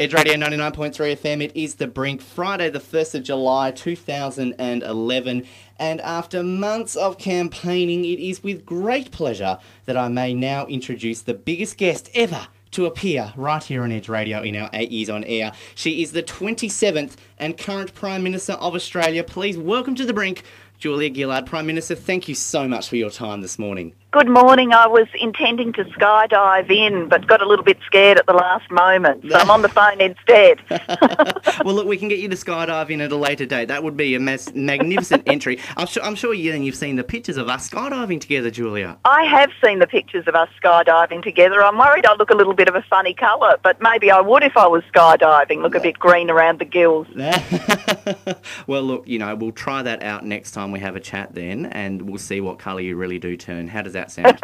Edge Radio 99.3 FM, it is the Brink, Friday the 1st of July 2011, and after months of campaigning, it is with great pleasure that I may now introduce the biggest guest ever to appear right here on Edge Radio in our 8 years on air. She is the 27th and current Prime Minister of Australia. Please welcome to the Brink, Julia Gillard. Prime Minister, thank you so much for your time this morning. Good morning. I was intending to skydive in, but got a little bit scared at the last moment, so I'm on the phone instead. Well, look, we can get you to skydive in at a later date. That would be a magnificent entry. I'm sure you've seen the pictures of us skydiving together, Julia. I have seen the pictures of us skydiving together. I'm worried I look a little bit of a funny colour, but maybe I would if I was skydiving, look a bit green around the gills. Well, look, we'll try that out next time we have a chat then, and we'll see what colour you really do turn. How does that sound?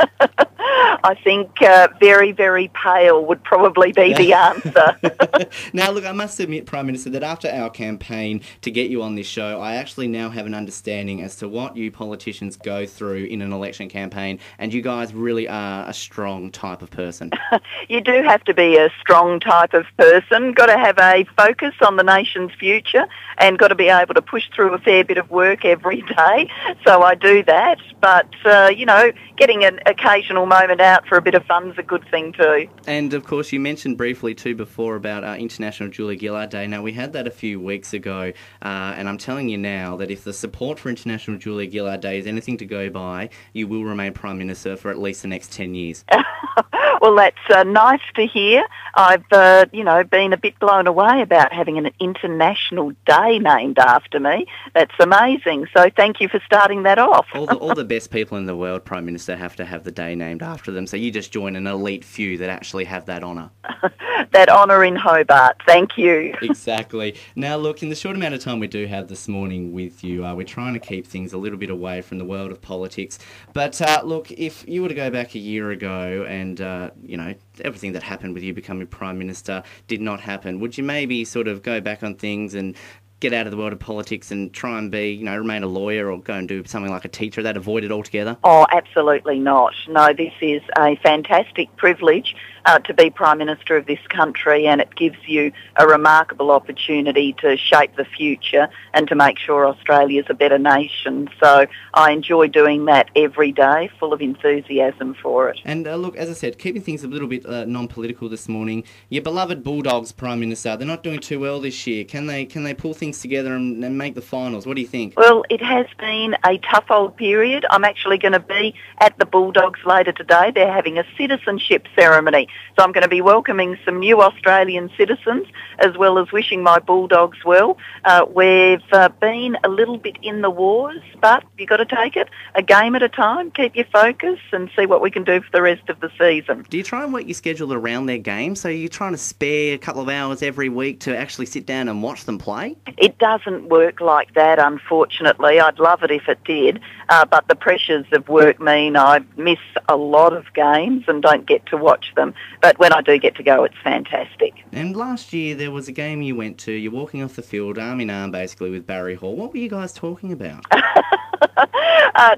I think very, very pale would probably be the answer. Now, look, I must admit, Prime Minister, that after our campaign to get you on this show, I actually now have an understanding as to what you politicians go through in an election campaign, and you guys really are a strong type of person. You do have to be a strong type of person, got to have a focus on the nation's future, and got to be able to push through a fair bit of work every day. So I do that, but, getting an occasional moment out for a bit of fun's a good thing too. And of course, you mentioned briefly too before about International Julia Gillard Day. Now, we had that a few weeks ago, and I'm telling you now that if the support for International Julia Gillard Day is anything to go by, you will remain Prime Minister for at least the next 10 years. Well, that's nice to hear. I've, been a bit blown away about having an international day named after me. That's amazing. So thank you for starting that off. All the best people in the world, Prime Minister, have to have the day named after them. So you just join an elite few that actually have that honour. That honour in Hobart. Thank you. Exactly. Now, look, in the short amount of time we do have this morning with you, we're trying to keep things a little bit away from the world of politics. But, look, if you were to go back a year ago and, everything that happened with you becoming Prime Minister did not happen, would you maybe sort of go back on things and get out of the world of politics and try and be, remain a lawyer or go and do something like a teacher, that avoid it altogether? Oh, absolutely not. No, this is a fantastic privilege to be Prime Minister of this country, and it gives you a remarkable opportunity to shape the future and to make sure Australia's a better nation. So I enjoy doing that every day, full of enthusiasm for it. And look, as I said, keeping things a little bit non-political this morning, your beloved Bulldogs, Prime Minister, they're not doing too well this year. Can they pull things together and make the finals? What do you think? Well, it has been a tough old period. I'm actually going to be at the Bulldogs later today. They're having a citizenship ceremony. So I'm going to be welcoming some new Australian citizens as well as wishing my Bulldogs well. We've been a little bit in the wars, but you've got to take it a game at a time, keep your focus and see what we can do for the rest of the season. Do you try and work your schedule around their games? So you're trying to spare a couple of hours every week to actually sit down and watch them play? It doesn't work like that, unfortunately. I'd love it if it did, but the pressures of work mean I miss a lot of games and don't get to watch them. But when I do get to go, it's fantastic. And last year there was a game you went to. You're walking off the field, arm in arm basically, with Barry Hall. What were you guys talking about?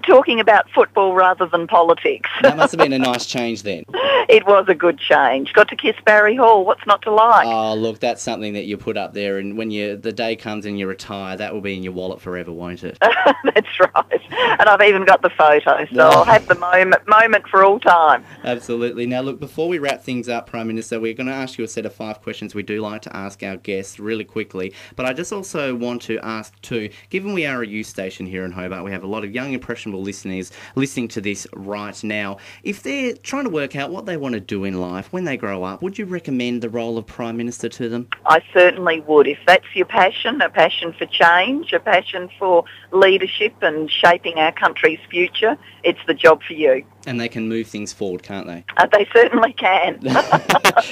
Talking about football rather than politics. That must have been a nice change then. It was a good change. Got to kiss Barry Hall. What's not to like? Oh, look, that's something that you put up there, and when the day comes and you retire, that will be in your wallet forever, won't it? That's right. And I've even got the photo, so I'll have the moment for all time. Absolutely. Now, look, before we wrap things up, Prime Minister, we're going to ask you a set of 5 questions we do like to ask our guests really quickly. But I just also want to ask too, given we are a youth station here in Hobart, we have a lot of young, impressionable listeners listening to this right now. If they're trying to work out what they want to do in life when they grow up, would you recommend the role of Prime Minister to them? I certainly would. If that's your passion, a passion for change, a passion for leadership and shaping our country's future, it's the job for you. And they can move things forward, can't they? They certainly can.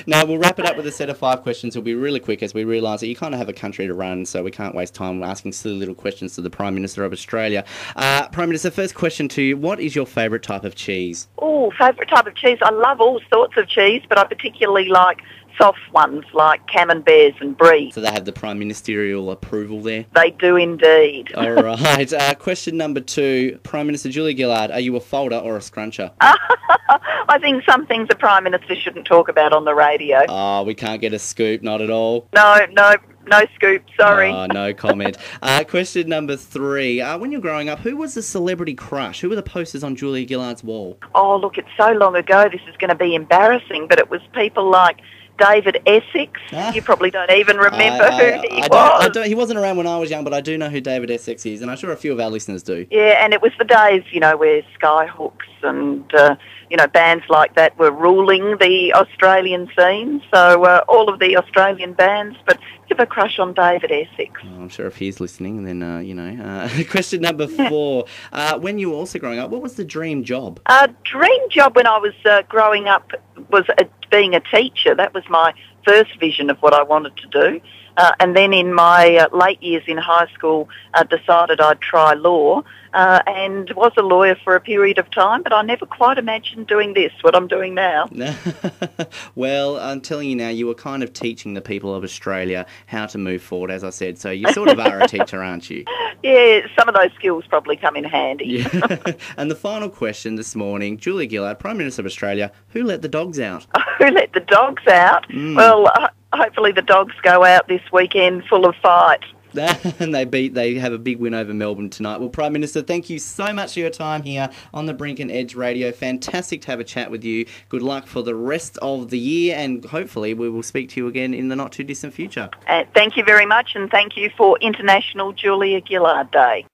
Now, we'll wrap it up with a set of 5 questions. It'll be really quick as we realise that you kind of have a country to run, so we can't waste time asking silly little questions to the Prime Minister of Australia. Prime Minister, first question to you. What is your favourite type of cheese? Oh, favourite type of cheese? I love all sorts of cheese, but I particularly like soft ones like camemberts and brie. So they have the Prime Ministerial approval there? They do indeed. All right. Question number 2. Prime Minister Julia Gillard, are you a folder or a scruncher? I think some things the Prime Minister shouldn't talk about on the radio. Oh, we can't get a scoop, not at all. No scoop, sorry. Oh, no comment. Question number 3. When you were growing up, who was the celebrity crush? Who were the posters on Julia Gillard's wall? Oh, look, it's so long ago, this is going to be embarrassing, but it was people like David Essex. You probably don't even remember who he was. He wasn't around when I was young, but I do know who David Essex is, and I'm sure a few of our listeners do. Yeah, and it was the days, where Skyhooks and, bands like that were ruling the Australian scene. So all of the Australian bands, but give a crush on David Essex. Oh, I'm sure if he's listening, then, Question number 4. When you were also growing up, what was the dream job? Dream job when I was growing up was being a teacher. That was my first vision of what I wanted to do. And then in my late years in high school, decided I'd try law and was a lawyer for a period of time, but I never quite imagined doing this, what I'm doing now. Well, I'm telling you now, you were kind of teaching the people of Australia how to move forward, as I said, so you sort of are a teacher, aren't you? Yeah, some of those skills probably come in handy. Yeah. And the final question this morning, Julia Gillard, Prime Minister of Australia, who let the dogs out? Who let the dogs out? Well, hopefully the dogs go out this weekend full of fight. And they have a big win over Melbourne tonight. Well, Prime Minister, thank you so much for your time here on the Brink and Edge Radio. Fantastic to have a chat with you. Good luck for the rest of the year, and hopefully we will speak to you again in the not too distant future. Thank you very much, and thank you for International Julia Gillard Day.